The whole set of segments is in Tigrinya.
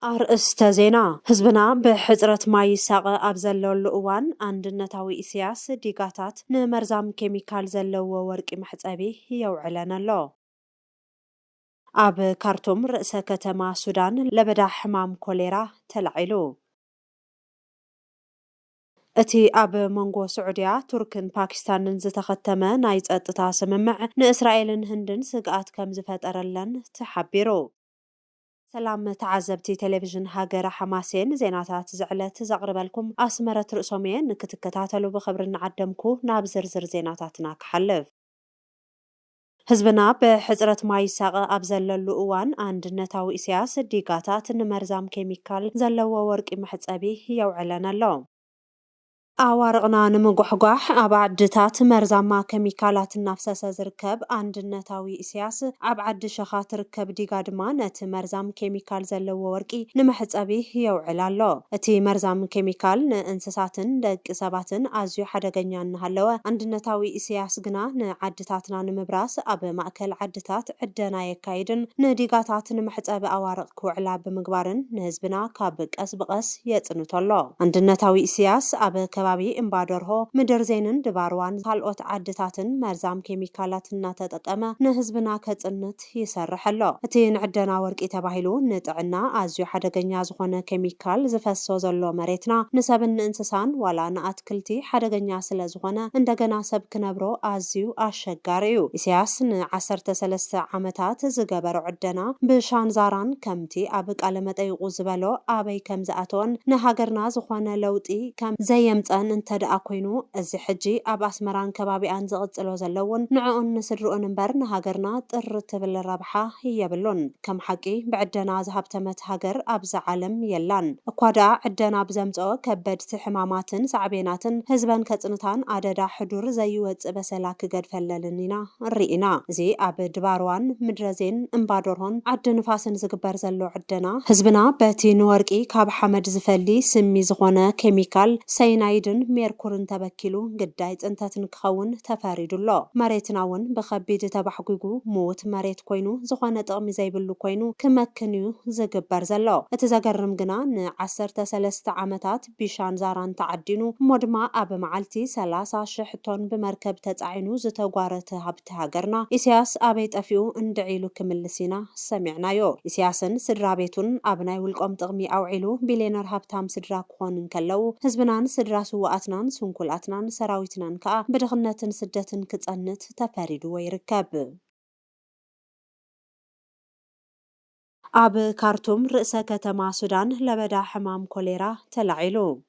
أرئستا زينا هزبنا بحزرة ماي ساقة أبزلو اللؤوان عندنتاوي إسياس ديقاتات نمرزام كيميكال زلو وورك محزابي يوعلن اللو أب كارتوم رئيس كتما سودان لبدا حمام كوليرا تلعيلو اتي أب منغو سعودية تركن باكستان زتختما نايز اتتا سممع نإسرائيل هندن سقات كم زفت أرلن تحبيرو سلام تعزبتي تلفزيون هاجر حماسين زيناتات زعلت زغربلكم أسمرت رؤسومين نكتكتاتلو بخبرنا عدمكو نابزرزر زيناتاتنا كحلف هزبنا بحزرة ماي ساقة أبزل اللؤوان عند نتاو إسياس ديقاتات نمرزام كيميكال زلو ورق محزابي يوعلن اللوم أوارقنا نمجحجح أبعدتات مرزما كيميكالات النفس زركب عند النتاوي إسياس أبعد شخات ركب ديقادما نت مرزام كيميكال زلو ورقي نمحز أبيه يوعلا له أتي مرزام كيميكال نانسساتن دق سباتن أزيو حدقنيان هلوه عند النتاوي إسياس قنا نعدتاتنا نمبراس أب مأكل عدتات عدنا يكايدن نديقاتات نمحز أب أوارق كوعلا بمقبارن نهزبنا كابك أسبقس يتنطلو عند النتاوي إسياس أب كبابي إمبادرهو مدر زينن دباروان كالوت عدتاتن مرزام كيميكالاتنا تتقما نهزبنا كتنت يسرح اللو اتين عدنا ورق يتباهلو نطعنا أزيو حدقنيا زخونة كيميكال زفسو زلو مريتنا نسبن انسسان ولا نأتكلتي حدقنيا سلزخونة اندقنا سب كنبرو أزيو أشقاريو إسياس عسرت سلسة عمتات زقبر عدنا بشان زاران كمتي أبك ألمت أي غزبالو أبي كمزاتون نهاجرنا زخونة لوتي كم زي أن انت دأكوينو ازي حجي أب أسمران كبابي أنزغت الوز اللون نعون نسرؤن انبرن هاجرنا ترت بالرابحة هي بلون كم حقي بعدنا ذهب تمت هاجر أبز عالم يلان أقوادا عدنا بزمزو كبد تحماماتن سعبيناتن هزبان كتنتان عددا حدور زيوت بسلاك قد فللنينا الرئينا زي أب دباروان مدرزين انبادرهن عد نفاسن زقبر زلو عدنا هزبنا باتي نورقي كاب حمد زفلي سمي زغونا كيميكال سينايدن ميركورن تبكيلو قدايت انتاتن كخون تفاريدو الله مريتناون بخبيد تبحقوقو موت مريت كوينو زخوانة طغمي زيبلو كوينو كمكنيو زقبار زلو اتزاقرم قنا عسرت سلست عمتات بيشان زاران تعدينو مدما أب معالتي سلاسة شحطون بمركب تتعينو زتوقارت هبتها قرنا إسياس أبيت أفيو اندعيلو كملسينا سمعنايو إسياسن سدرابيتون أبناي والقوم طغمي أوعيلو بلينر هبتام سدراكوان انكالو هزبنان سدراسو واتنان سنكول اتنان سراويتنان كا بدخنتن سدتن كتصنت تفاريدو ويركب أب كارتوم رئيس كتما سودان لبدا حمام كوليرا تلعيلو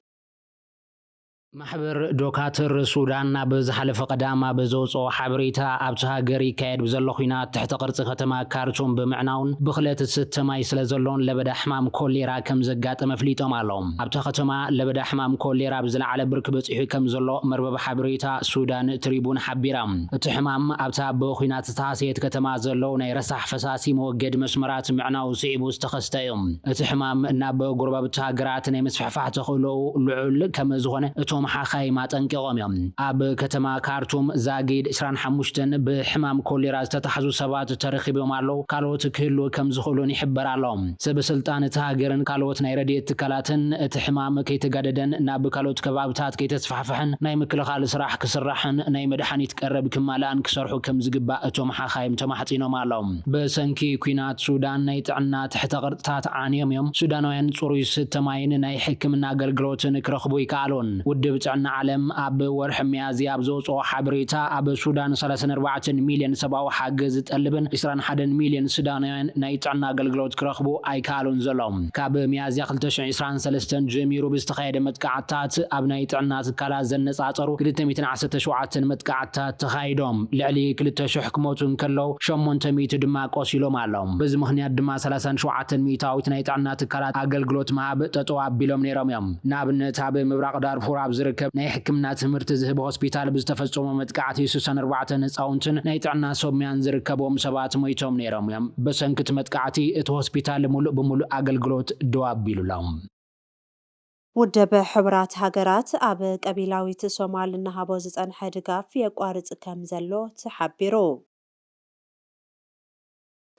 محبر دوكاتر سودان بزحلف قداما بزوصو حبريتا ابتها غري كايد بزلو خينات تحت قرص ختما كارتون بمعناون بخلت ستماي سلازلون لبدا حمام كوليرا كم زقات مفليطوم علوم ابتها ختما لبدا حمام كوليرا بزل على برك بصيح كم زلو مربب حبريتا سودان تريبون حبيرام تحمام ابتها بخينات تاسيت كتما زلو ناي رسح فساسي موجد مسمرات معناو صعيبو استخستيوم تحمام ناب غرباب تاغرات ناي مسفحفح تخلو لعل كم زغونه محاخاي ما تنقيقوم يوم أب كتما كارتوم زاقيد إسران حموشتن بحمام كوليرا تتحزو سبات ترخيبو مالو كالوت كهلو كم زخولون يحبر علوم سب سلطان تهاجرن كالوت نايردي تكالاتن تحمام كي تقاددن ناب كالوت كبابتات كي تتفحفحن ناي مكلخال سراح كسرحن ناي مدحاني تقرب كمالان كسرحو كم زقباء اتو محاخاي متمحطينو مالوم بسنكي كوينات سودان ناي تعنا تحت غرطات عانيوم يوم سودانوين صوري ستماين ناي حكمنا قلقلوتن كرخبو يكالون بتعنا علم أب ورح ميازي أبزوصو حبريتا أب سودان 34 مليون سباو حاجز تقلبن 21 مليون سودانيين نايتعنا قلقلوت كرخبو أي كالون زلوم كاب ميازي 23 جميرو بستخيد متقعتات أب نايتعنا تكالا زنصاصرو 217 متقعتات تخايدوم لعلي كلتشو حكموتن كلو 800 دما قوسيلو مالوم بز مخنيات دما 37 ميتاويت نايتعنا تكالا أقلقلوت ماب تطواب بيلوم نيرم يوم نابنت هاب مبراق دارفور زركب ناي حكمنا تمرت زهب هوسبيتال بزتفصمو متقعتي 64 نصاونتن ناي طعنا سوميان زركبوم سبات مويتوم نيرم يم بسنكت متقعتي ات هوسبيتال مولو بمولو اغلغلوت دواب بيلولام ودب حبرات هاجرات أب قبيلاويت سومال النهابو زصنح دغاف يقارص كم زلو تحبيرو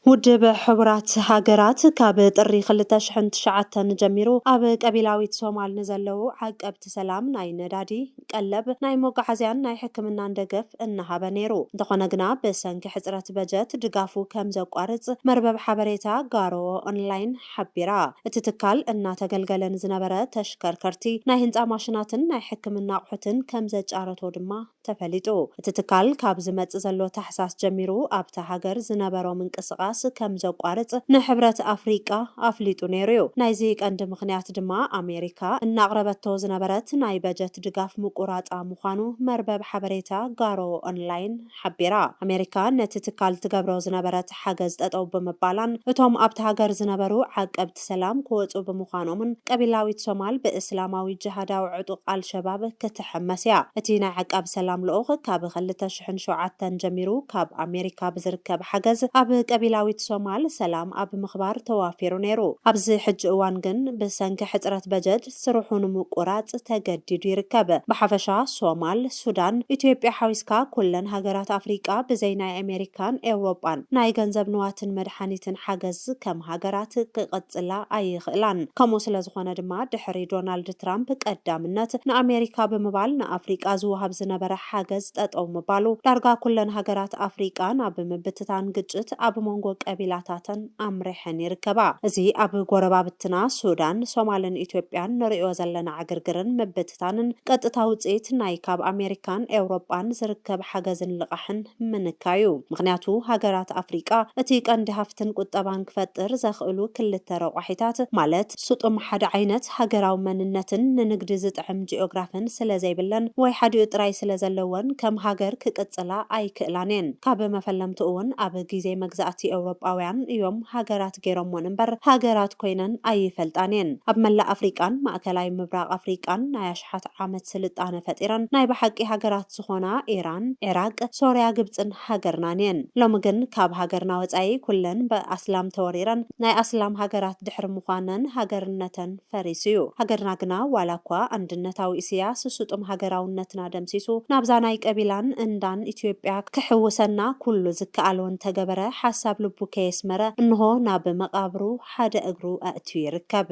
ውድብ ሕቡራት ሃገራት ካብ ጥሪ 2009 ጀሚሩ ኣብ ቀቢላዊት ሶማል ንዘለዉ ዓቀብቲ ሰላም ናይ ነዳዲ ቀለብ ናይ መጓዓዝያን ናይ ሕክምናን ደገፍ እናሃበ ነይሩ እንተኾነ ግና ብሰንኪ ሕፅረት በጀት ድጋፉ ከም ዘቋርፅ መርበብ ሓበሬታ ጋሮ ኦንላይን ሓቢራ እቲ ትካል እናተገልገለን ዝነበረ ተሽከርከርቲ ናይ ህንፃ ማሽናትን ናይ ሕክምና ኣቑሑትን ከም ዘጫረቶ ድማ ተፈሊጡ እቲ ትካል ካብ ዝመጽእ ዘሎ ታሕሳስ ጀሚሩ ኣብታ ሃገር ዝነበሮ ምንቅስቓስ ከም ዘቋርጽ ንሕብረት ኣፍሪቃ ኣፍሊጡ ነይሩ ናይዚ ቀንዲ ምኽንያት ድማ ኣሜሪካ እናቕረበቶ ዝነበረት ናይ በጀት ድጋፍ ምቁራፃ ምዃኑ መርበብ ሓበሬታ ጋሮ ኦንላይን ሓቢራ ኣሜሪካ ነቲ ትካል ትገብሮ ዝነበረት ሓገዝ ጠጠው ብምባላን እቶም ኣብቲ ሃገር ዝነበሩ ዓቀብቲ ሰላም ክወፁ ብምዃኖምን ቀቢላዊት ሶማል ብእስላማዊ ጅሃዳዊ ዕጡቕ አልሸባብ ክትሕመስ እያ እቲ ናይ ዓቃብ ሰላም ልኡኽ ካብ 2007 ጀሚሩ ካብ ኣሜሪካ ብዝርከብ ሓገዝ ኣብ ቀቢላዊት ሶማል ሰላም ኣብ ምኽባር ተዋፊሩ ነይሩ ኣብዚ ሕጂ እዋን ግን ብሰንኪ ሕፅረት በጀት ስርሑ ንምቁራፅ ተገዲዱ ይርከብ ብሓፈሻ ሶማል ሱዳን ኢትዮጵያ ሓዊስካ ኩለን ሃገራት ኣፍሪቃ ብዘይ ናይ ኣሜሪካን ኤውሮጳን ናይ ገንዘብ ንዋትን መድሓኒትን ሓገዝ ከም ሃገራት ክቕፅላ ኣይኽእላን ከምኡ ስለ ዝኾነ ድማ ድሕሪ ዶናልድ ትራምፕ ቀዳምነት ንኣሜሪካ ብምባል ንኣፍሪቃ ዝወሃብ ዝነበረ ሓገዝ ጠጠው ምባሉ ዳርጋ ኩለን ሃገራት ኣፍሪቃ ናብ ምብትታን ግጭት ኣብ መንጎ ቀቢላታትን ኣምሪሐን ይርከባ እዚ ኣብ ጎረባብትና ሱዳን ሶማልን ኢትዮጵያን ንሪኦ ዘለና ዕግርግርን ምብትታንን ቀጥታ ውፅኢት ናይ ካብ ኣሜሪካን ኤውሮጳን ዝርከብ ሓገዝን ልቃሕን ምንካዩ ምክንያቱ ሃገራት ኣፍሪቃ እቲ ቀንዲ ሃፍትን ቁጠባን ክፈጥር ዘኽእሉ ክልተ ረቋሒታት ማለት ስጡም ሓደ ዓይነት ሃገራዊ መንነትን ንንግዲ ዝጥዕም ጂኦግራፍን ስለ ዘይብለን ወይ ሓዲኡ ጥራይ ስለ ዘለወን ከም ሃገር ክቅፅላ ኣይክእላንን ካብ መፈለምቲ እውን ኣብ ግዜ መግዛእቲ ኤውሮጳውያን እዮም ሃገራት ገይሮሞን እምበር ሃገራት ኮይነን ኣይፈልጣንን ኣብ መላእ ኣፍሪቃን ማእከላይ ምብራቅ ኣፍሪቃን ናይ ኣሽሓት ዓመት ስልጣነ ፈጢረን ናይ ብሓቂ ሃገራት ዝኾና ኢራን ኢራቅ ሶርያ ግብፅን ሃገርናንን ሎሚ ግን ካብ ሃገርና ወፃኢ ኩለን ብኣስላም ተወሪረን ናይ ኣስላም ሃገራት ድሕሪ ምዃነን ሃገርነተን ፈሪስዩ ሃገርና ግና ዋላ እኳ አንድነታዊ ኢሳያስ ስጡም ሃገራውነትና ደምሲሱ ናብዛ ናይ ቀቢላን እንዳን ኢትዮጵያ ክሕውሰና ኩሉ ዝከኣልውን ተገበረ ሓሳብ ልቡ ከየስመረ እንሆ ናብ መቃብሩ ሓደ እግሩ ኣእትዩ ይርከብ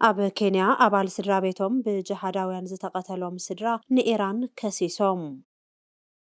ኣብ ኬንያ ኣባል ስድራ ቤቶም ብጅሃዳውያን ዝተቀተሎም ስድራ ንኢራን ከሲሶም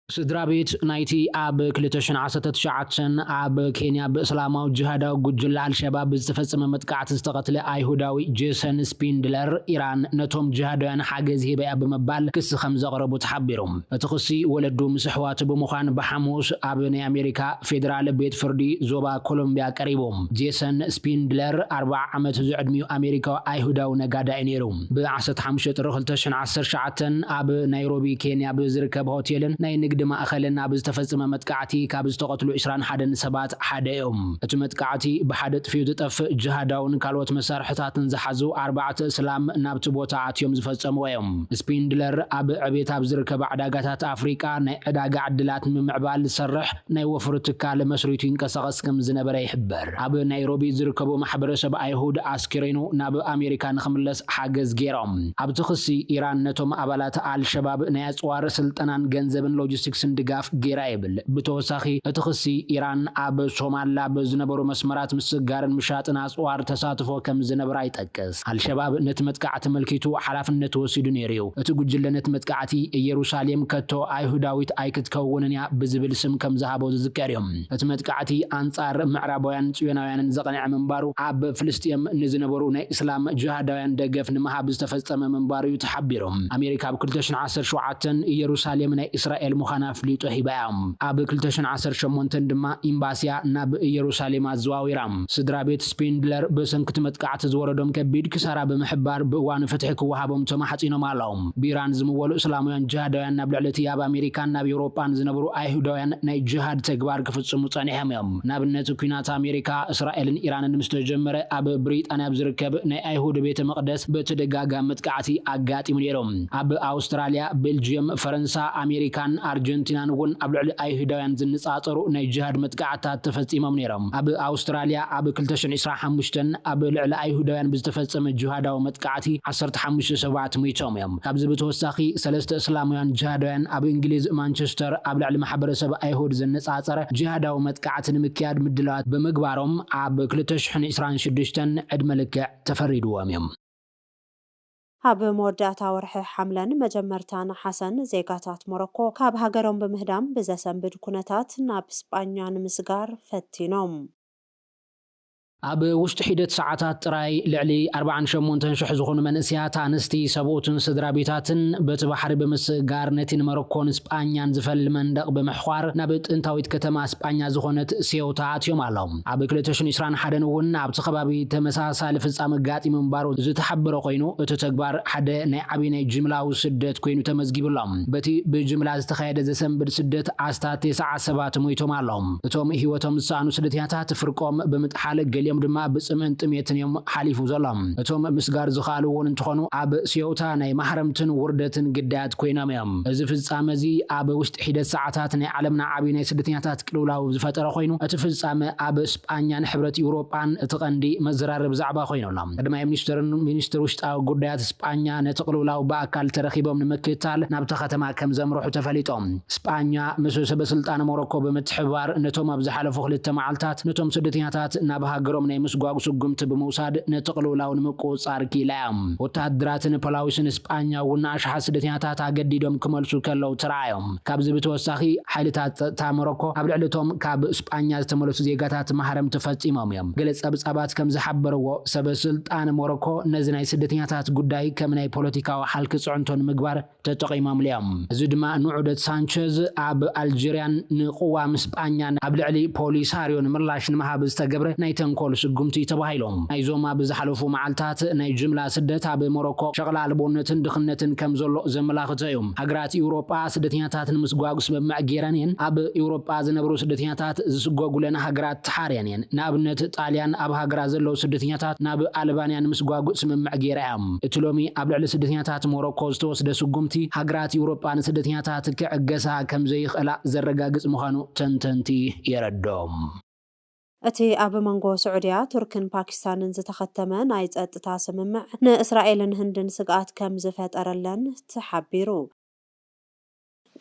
ስድራ ቤት ናይቲ ኣብ 2019 ኣብ ኬንያ ብእስላማዊ ጅሃዳዊ ጉጅለ አልሸባብ ዝተፈጸመ መጥቃዕቲ ዝተቀተለ ኣይሁዳዊ ጄሰን ስፒንድለር ኢራን ነቶም ጅሃዳውያን ሓገዝ ሂበያ ብምባል ክስ ከም ዘቕረቡ ተሓቢሮም እቲ ክሲ ወለዱ ምስ ኣሕዋቱ ብምዃን ብሓሙስ ኣብ ናይ ኣሜሪካ ፌደራል ቤት ፍርዲ ዞባ ኮሎምቢያ ቀሪቦም ጄሰን ስፒንድለር 40 ዓመት ዝዕድሚኡ ኣሜሪካዊ ኣይሁዳዊ ነጋዳይ ነይሩ ብ15 ጥሪ 2019 ኣብ ናይሮቢ ኬንያ ብዝርከብ ሆቴልን ናይ ንግዲ ማእኸልን ኣብ ዝተፈጸመ መጥቃዕቲ ካብ ዝተቀተሉ 21 ሰባት ሓደ እዮም እቲ መጥቃዕቲ ብሓደ ጥፊኡ ዝጠፍእ ጅሃዳውን ካልኦት መሳርሕታትን ዝሓዙ 4 እስላም ናብቲ ቦታ ኣትዮም ዝፈጸሙ እዮም ስፒንድለር ኣብ ዕቤት ኣብ ዝርከብ ዕዳጋታት ኣፍሪቃ ናይ ዕዳጋ ዕድላት ምምዕባል ዝሰርሕ ናይ ወፍሪ ትካል መስሪቱ ይንቀሳቐስ ከም ዝነበረ ይሕበር ኣብ ናይሮቢ ዝርከቡ ማሕበረሰብ ኣይሁድ ኣስኪሬኑ ናብ ኣሜሪካ ንኽምለስ ሓገዝ ገይሮም ኣብቲ ክሲ ኢራን ነቶም ኣባላት አልሸባብ ናይ ኣጽዋር ስልጠናን ገንዘብን ሎጂስቲክስን ድጋፍ ገይራ ይብል ብተወሳኺ እቲ ክሲ ኢራን ኣብ ሶማሊያ ብዝነበሩ መስመራት ምስጋርን ምሻጥን ኣጽዋር ተሳትፎ ከም ዝነበራ ይጠቅስ አልሸባብ ነቲ መጥቃዕቲ መልኪቱ ሓላፍነት ወሲዱ ነይሩ እቲ ጉጅለ ነቲ መጥቃዕቲ ኢየሩሳሌም ከቶ ኣይሁዳዊት ኣይክትከውንን እያ ብዝብል ስም ከም ዝሃቦ ዝዝከር እዮም እቲ መጥቃዕቲ ኣንጻር ምዕራባውያን ጽዮናውያንን ዘቕንዐ ምንባሩ ኣብ ፍልስጤም ንዝነበሩ ናይ እስላም ጅሃዳውያን ደገፍ ንምሃብ ዝተፈጸመ ምንባሩ ተሓቢሮም ኣሜሪካ ኣብ 2017 ኢየሩሳሌም ናይ እስራኤል ምዃና ፍሊጦ ሂባያም ኣብ 2018 ድማ ኢምባሲያ ናብ ኢየሩሳሌም ኣዘዋዊራ ስድራ ቤት ስፒንድለር በሰንክቲ መጥቃዕቲ ዝወረዶም ከቢድ ክሳራ ብምሕባር ብእዋን ፍትሒ ክወሃቦም ተማሕጺኖም ኣለዎም ብኢራን ዝምወሉ እስላማውያን ጅሃዳውያን ናብ ልዕሊ እቲ ኣብ ኣሜሪካን ናብ ኤውሮጳን ዝነበሩ ኣይሁዳውያን ናይ ጅሃድ ተግባር ክፍጽሙ ጸኒሖም እዮም ናብነት ኩናት ኣሜሪካ እስራኤልን ኢራንን ምስ ተጀመረ ኣብ ብሪጣንያ ዝርከብ ናይ ኣይሁድ ቤተ መቅደስ በተደጋጋሚ መጥቃዕቲ ኣጋጢሙ ነይሮም ኣብ ኣውስትራልያ ቤልጅየም ፈረንሳ ኣሜሪካን ኣርጀንቲናን እውን ኣብ ልዕሊ ኣይሁዳውያን ዝንጻጸሩ ናይ ጅሃድ መጥቃዕታት ተፈጺሞም ነይሮም። ኣብ ኣውስትራልያ ኣብ 2025 ኣብ ልዕሊ ኣይሁዳውያን ብዝተፈጸመ ጅሃዳዊ መጥቃዕቲ 15 ሰባት ሞይቶም እዮም። ካብዚ ብተወሳኺ 3 እስላማውያን ጅሃዳውያን ኣብ እንግሊዝ ማንቸስተር ኣብ ልዕሊ ማሕበረሰብ ኣይሁድ ዝነጻጸረ ጅሃዳዊ መጥቃዕቲ ንምክያድ ምድላዋት ብምግባሮም ኣብ 2026 ዕድመ ልክዕ ተፈሪድዎም እዮም። ኣብ መወዳእታ ወርሒ ሓምለን መጀመርታ ነሓሰን ዜጋታት ሞሮኮ ካብ ሃገሮም በምህዳም ብዘሰንብድ ኩነታት ናብ እስጳኛ ንምስጋር ፈቲኖም። ኣብ ውሽጢ ሒደት ሰዓታት ጥራይ ልዕሊ 48,000 ዝኾኑ መንእስያት ኣንስቲ ሰብኡትን ስድራ ቤታትን በቲ ባሕሪ ብምስጋር ነቲ ንሞሮኮን እስጳኛን ዝፈል መንደቕ ብምሕኳር ናብ ጥንታዊት ከተማ እስጳኛ ዝኾነት ሴውታ ኣትዮም ኣሎም። ኣብ 2021 እውን ኣብቲ ከባቢ ተመሳሳሊ ፍጻመ ጋጢሙ እምባሩ ዝተሓበረ ኮይኑ እቲ ተግባር ሓደ ናይ ዓብይ ናይ ጅምላዊ ስደት ኮይኑ ተመዝጊብሎም። በቲ ብጅምላ ዝተኻየደ ዘሰንብድ ስደት ኣስታት 9 ሰባት ሞይቶም ኣሎም። እቶም ህይወቶም ዝሰኣኑ ስደተኛታት ፍርቆም ብምጥሓል ገሊኦም ድማ ብጽምእን ጥሜትን እዮም ሓሊፉ ዘሎም። እቶም ምስጋር ዝኻሉ እውን እንትኾኑ ኣብ ሴውታ ናይ ማሕረምትን ውርደትን ግዳያት ኮይኖም እዮም። እዚ ፍጻመ እዚ ኣብ ውሽጢ ሒደት ሰዓታት ናይ ዓለምና ዓብይ ናይ ስደተኛታት ቅልውላው ዝፈጠረ ኮይኑ እቲ ፍጻመ ኣብ እስጳኛን ሕብረት ኤውሮጳን እቲ ቀንዲ መዘራረብ ዛዕባ ኮይኖሎም። ቀዳማይ ሚኒስትር ውሽጣዊ ጉዳያት እስጳኛ ነቲ ቅልውላው በኣካል ተረኺቦም ንምክትታል ናብቲ ከተማ ከም ዘምርሑ ተፈሊጦም። እስጳኛ ምስ ሰበስልጣን ሞሮኮ ብምትሕብባር ነቶም ኣብ ዝሓለፉ 2 መዓልታት ነቶም ስደተኛታት ናብ ሃገሮም ናይ ምስጓጉ ስጉምቲ ብምውሳድ ነቲ ቅልውላው ንምቁፅጻር ኪኢሎም። ወታደራትን ፖላዊስን እስጳኛ እውን ኣሽሓት ስደተኛታት ኣገዲዶም ክመልሱ ከለው ተራእዮም። ካብዚ ብተወሳኺ ሓይልታት ጸጥታ ሞሮኮ ኣብ ልዕሊ እቶም ካብ እስጳኛ ዝተመለሱ ዜጋታት ማሕረም ተፈጺሞም እዮም። ገለ ጸብጻባት ከም ዝሓበርዎ ሰበስልጣን ሞሮኮ ነዚ ናይ ስደተኛታት ጉዳይ ከም ናይ ፖለቲካዊ ሓልኪ ጽዕንቶ ንምግባር ተጠቒሞም እዮም። እዚ ድማ ንዑደት ሳንቸዝ ኣብ ኣልጀርያን ንቅዋም እስጳኛን ኣብ ልዕሊ ፖሊሳሪዮ ንምርላሽ ንምሃብ ዝተገብረ ናይ ተንኮል ስጉምቲ ተባሂሎም። ናይዞም ኣብ ዝሓለፉ መዓልታት ናይ ጅምላ ስደት ኣብ ሞሮኮ ሸቕላ ልቦነትን ድኽነትን ከም ዘሎ ዘመላኽት እዮም። ሃገራት ኤውሮጳ ስደተኛታት ንምስጓጉ ስምምዕ ገይረን እየን። ኣብ ኤውሮጳ ዝነብሩ ስደተኛታት ዝስጓጉለን ሃገራት ተሓርየን እየን። ንኣብነት ጣልያን ኣብ ሃገራ ዘለው ስደተኛታት ናብ ኣልባንያ ንምስጓጉ ስምምዕ ገይራ እዮም። እቲ ሎሚ ኣብ ልዕሊ ስደተኛታት ሞሮኮ ዝተወስደ ስጉምቲ ሃገራት ኤውሮጳ ንስደተኛታት ክዕገሳ ከም ዘይኽእላ ዘረጋግጽ ምዃኑ ተንተንቲ የረድኦም። እቲ ኣብ መንጎ ስዑድያ ቱርክን ፓኪስታንን ዝተኸተመ ናይ ጸጥታ ስምምዕ ንእስራኤልን ህንድን ስግኣት ከም ዝፈጠረለን ተሓቢሩ።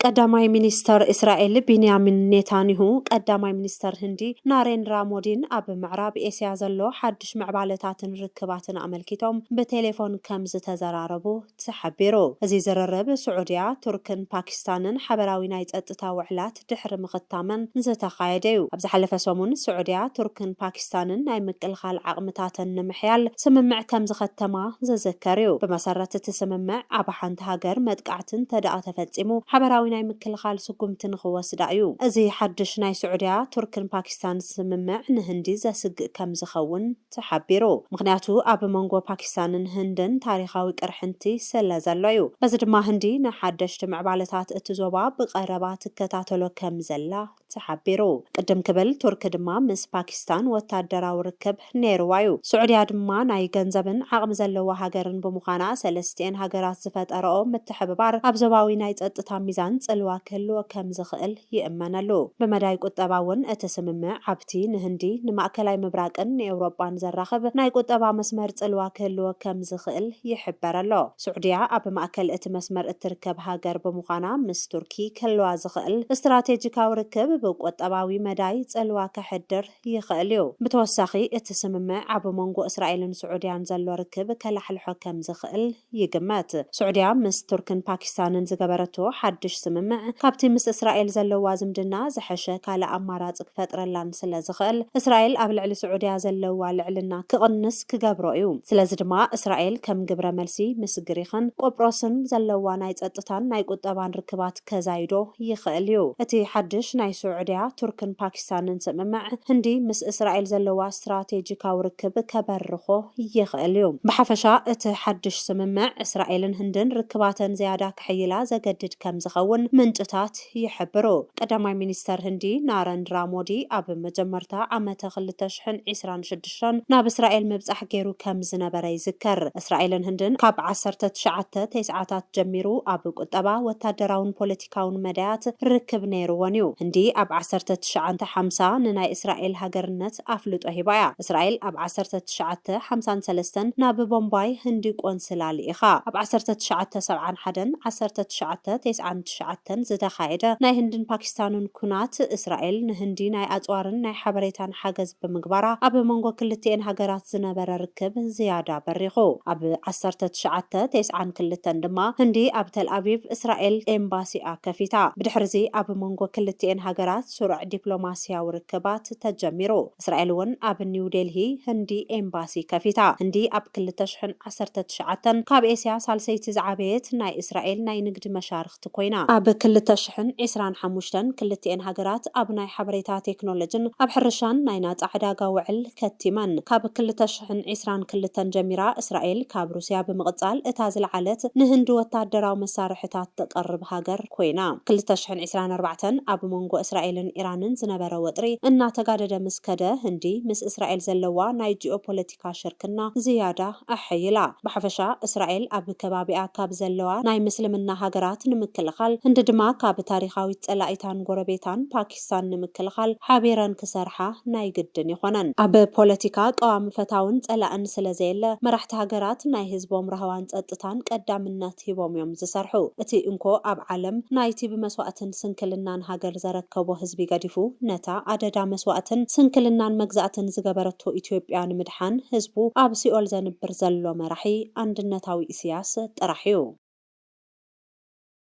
ቀዳማይ ሚኒስተር እስራኤል ቢንያሚን ኔታንያሁ ቀዳማይ ሚኒስተር ህንዲ ናሬንድራ ሞዲን ኣብ ምዕራብ ኤስያ ዘሎ ሓድሽ ምዕባለታትን ርክባትን ኣመልኪቶም ብቴሌፎን ከም ዝተዘራረቡ ተሓቢሩ። እዚ ዝርርብ ስዑድያ ቱርክን ፓኪስታንን ሓበራዊ ናይ ጸጥታ ውዕላት ድሕሪ ምኽታመን ዝተኻየደ እዩ። ኣብ ዝሓለፈ ሰሙን ስዑድያ ቱርክን ፓኪስታንን ናይ ምቅልኻል ዓቕምታትን ንምሕያል ስምምዕ ከም ዝኸተማ ዝዝከር እዩ። ብመሰረት እቲ ስምምዕ ኣብ ሓንቲ ሃገር መጥቃዕትን ተዳኣ ተፈጺሙ ሓበራዊ ናይ ምክልኻል ስጉምትን ክወስዳ እዩ። እዚ ሓድሽ ናይ ስዑድያ ቱርክን ፓኪስታን ስምምዕ ንህንዲ ዘስግእ ከም ዝኸውን ተሓቢሩ። ምክንያቱ ኣብ መንጎ ፓኪስታንን ህንድን ታሪኻዊ ቅርሕንቲ ስለ ዘሎ እዩ። በዚ ድማ ህንዲ ንሓደሽቲ ምዕባለታት እቲ ዞባ ብቐረባ ትከታተሎ ከም ዘላ ተሓቢሩ። ቅድም ክብል ቱርክ ድማ ምስ ፓኪስታን ወታደራዊ ርክብ ነይርዋ እዩ። ስዑድያ ድማ ናይ ገንዘብን ዓቕሚ ዘለዋ ሃገርን ብምዃና ሰለስቲአን ሃገራት ዝፈጠረኦ ምትሕብባር ኣብ ዞባዊ ናይ ጸጥታ ሚዛን ጽልዋ ክህልዎ ከም ዝኽእል ይእመነሉ። ብመዳይ ቁጠባ እውን እቲ ስምምዕ ኣብቲ ንህንዲ ንማእከላይ ምብራቅን ንኤውሮጳን ዘራኽብ ናይ ቁጠባ መስመር ጽልዋ ክህልዎ ከም ዝኽእል ይሕበረሎ። ስዑድያ ኣብ ማእከል እቲ መስመር እትርከብ ሃገር ብምዃና ምስ ቱርኪ ክህልዋ ዝኽእል እስትራቴጂካዊ ርክብ ብቁጠባዊ መዳይ ጽልዋ ከሕድር ይኽእል እዩ። ብተወሳኺ እቲ ስምምዕ ኣብ መንጎ እስራኤልን ስዑድያን ዘሎ ርክብ ከላሕልሖ ከም ዝኽእል ይግመት። ስዑድያ ምስ ቱርክን ፓኪስታንን ዝገበረቶ ሓድሽ ስምምዕ ካብቲ ምስ እስራኤል ዘለዋ ዝምድና ዝሐሸ ካልእ ኣማራፂ ክፈጥረላን ስለ ዝኽእል እስራኤል ኣብ ልዕሊ ስዑድያ ዘለዋ ልዕልና ክቕንስ ክገብሮ እዩ። ስለዚ ድማ እስራኤል ከም ግብረ መልሲ ምስ ግሪክን ቆጵሮስን ዘለዋ ናይ ጸጥታን ናይ ቁጠባን ርክባት ከዛይዶ ይኽእል እዩ። እቲ ሓድሽ ናይ سعودية تركن باكستان سممع هندي مس إسرائيل زلوا استراتيجيكا وركب كبرخو يخليهم بحفشا اتحدش سممع إسرائيل هندن ركباتن زيادة كحيلا زجدد كم زخون منجتات يحبرو قدامي مينستر هندي نارندرا مودي أب مجمرتا عمت خلتشحن عسران شدشن ناب إسرائيل مبزح جيرو كم زنبري يذكر إسرائيل هندن كاب 19 جميرو أب قطبا وتدراون بوليتيكاون مدات ركب نيرو ونيو هندي أب 1950 نناي إسرائيل هاجرنت أفلوت أهبايا إسرائيل أب 1953 ناب بومباي هندي قنصلالي إخا أب 1971 1999 زتخايدة ناي هندن باكستانون كونات إسرائيل نهندي ناي أزوارن ناي حبريتان حاجز بمقبرة أب منغو كلتين هاجرات زنبر ركب زيادة بريخو أب 1999 دما هندي أب تل أبيب إسرائيل إمباسي كفيتا بدحرزي أب منغو كلتين هاجرات سرع دبلوماسيا وركبات تجميرو إسرائيل ون أب نيو ديلهي هندي إمباسي كفيتا هندي أب كلتشحن 19 كاب إسيا سالسيت زعابيت ناي إسرائيل ناي نقد مشارخ تكوينا أب كلتشحن 25 كلتين هاجرات أب ناي حبريتا تكنولوجين أب حرشان ناي نات عداقا وعل كتيمان كاب كلتشحن 20 كلتن جميرا إسرائيل كاب روسيا بمقصال اتازل عالت نهندو وتادراو مسارحتات تقرب هاجر كوينا كلتشحن 24 أب منغو إسرائيل إيرانن زنبرا وطري إنا تقادد مسكده هندي مس إسرائيل زلوا ناي جيوبوليتيكا شركنا زيادة أحيلا بحفشا إسرائيل أب كبابئا كاب زلوا ناي مسلمنا هاجرات نمكلخال هند دما كاب تاريخاوي تسلايتان غوربيتان باكستان نمكلخال حابيران كسرحة ناي قدن يخونن أب بوليتيكا قوام فتاون تسلان سلازيل مرحت هاجرات ناي هزبوم رهوان تقطتان قدامنات هيبوم يوم زسرحو اتي انكو أب عالم نايتي بمسوأتن سنكلنان هاجر زركبو هزبي قدفو نتا عددا مسوأتن سنكلنان مجزأتن زغبرتو إثيوبيان مدحان هزبو أب سيول زنبر زلو مرحي عندنتاوي إسياس ترحيو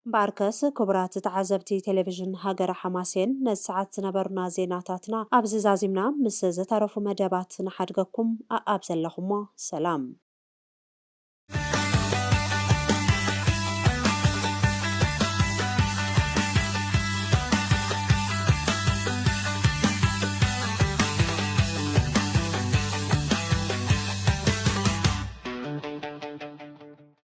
باركس كبرات تعزبتي تلفزيون هاجر حماسين نسعات نبرنا زيناتاتنا أبز زازمنا مسز تعرفوا مدابات نحدقكم أبز اللهم سلام